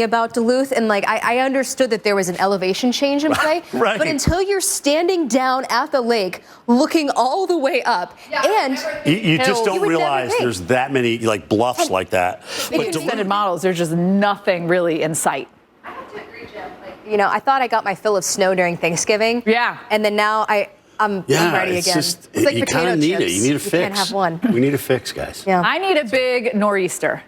about Duluth, and like I understood that there was an elevation change in play, right. But until you're standing down at the lake looking all the way up, and you just don't realize there's that many like bluffs like that. But extended models, there's just nothing really in sight. I have to agree, Jim. Like, you know, I thought I got my fill of snow during Thanksgiving. Yeah. And then now I'm ready it's again. Just, it's like you kind of need it. You need a fix. You can't have one. We need a fix, guys. Yeah. I need a big nor'easter.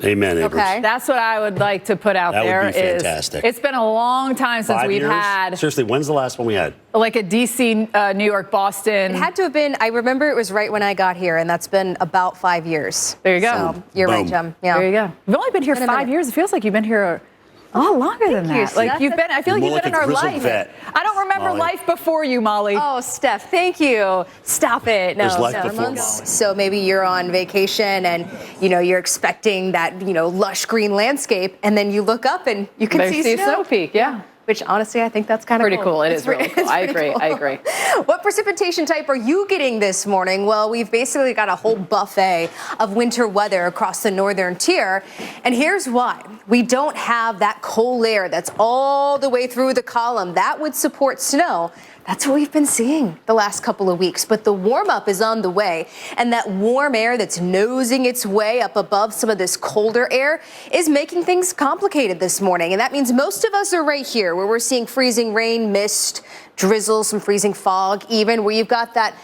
Amen, Abrams. Okay. That's what I would like to put out there. That would be fantastic. It's been a long time since 5 we've years? had. Seriously, when's the last one we had? Like a DC, New York, Boston. It had to have been, I remember it was right when I got here, and that's been about 5 years. There you go. So you're right, Jim. Yeah. There you go. You've only been here 5 years. It feels like you've been here a lot longer than that. Like you've been, I feel like you've been in our life. I don't remember life before you, Molly. Oh, Steph, thank you. Stop it. No, There's life before Molly. Molly. So maybe you're on vacation and, you know, you're expecting that, you know, lush green landscape, and then you look up and you can see Snow Peak, yeah. Which, honestly, I think that's kind of pretty cool. It is really cool. I agree. Cool. I agree. What precipitation type are you getting this morning? Well, we've basically got a whole buffet of winter weather across the northern tier. And here's why. We don't have that cold air that's all the way through the column. That would support snow. That's what we've been seeing the last couple of weeks. But the warm-up is on the way. And that warm air that's nosing its way up above some of this colder air is making things complicated this morning. And that means most of us are right here, where we're seeing freezing rain, mist, drizzle, some freezing fog, even where you've got that,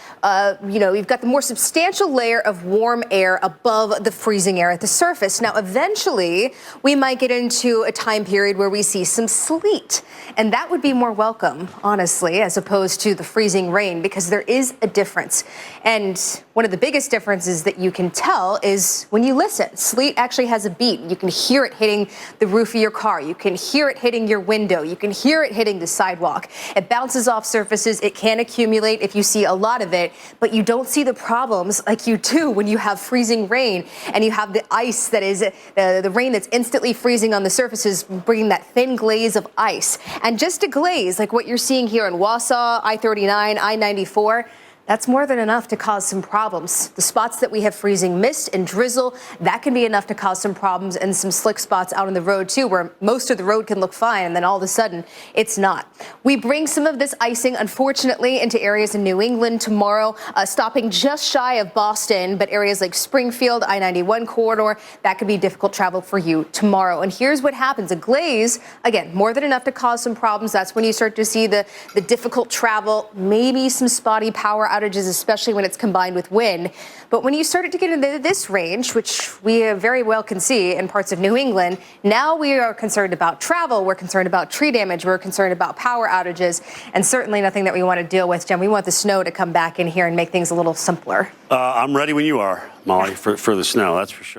you've got the more substantial layer of warm air above the freezing air at the surface. Now, eventually, we might get into a time period where we see some sleet. And that would be more welcome, honestly, as opposed to the freezing rain, because there is a difference. And one of the biggest differences that you can tell is when you listen. Sleet actually has a beat. You can hear it hitting the roof of your car. You can hear it hitting your window. You can hear it hitting the sidewalk. It bounces off surfaces. It can accumulate if you see a lot of it, but you don't see the problems like you do when you have freezing rain and you have the ice that is the rain that's instantly freezing on the surfaces, bringing that thin glaze of ice. And just a glaze like what you're seeing here in Wausau, I-39, I-94, that's more than enough to cause some problems. The spots that we have freezing mist and drizzle, that can be enough to cause some problems, and some slick spots out on the road too, where most of the road can look fine and then all of a sudden it's not. We bring some of this icing, unfortunately, into areas in New England tomorrow, stopping just shy of Boston, but areas like Springfield, I-91 corridor, that could be difficult travel for you tomorrow. And here's what happens. A glaze, again, more than enough to cause some problems. That's when you start to see the difficult travel, maybe some spotty power outages, especially when it's combined with wind. But when you started to get into this range, which we very well can see in parts of New England, now we are concerned about travel, we're concerned about tree damage, we're concerned about power outages, and certainly nothing that we want to deal with, Jen. We want the snow to come back in here and make things a little simpler. I'm ready when you are, Molly, for the snow, that's for sure.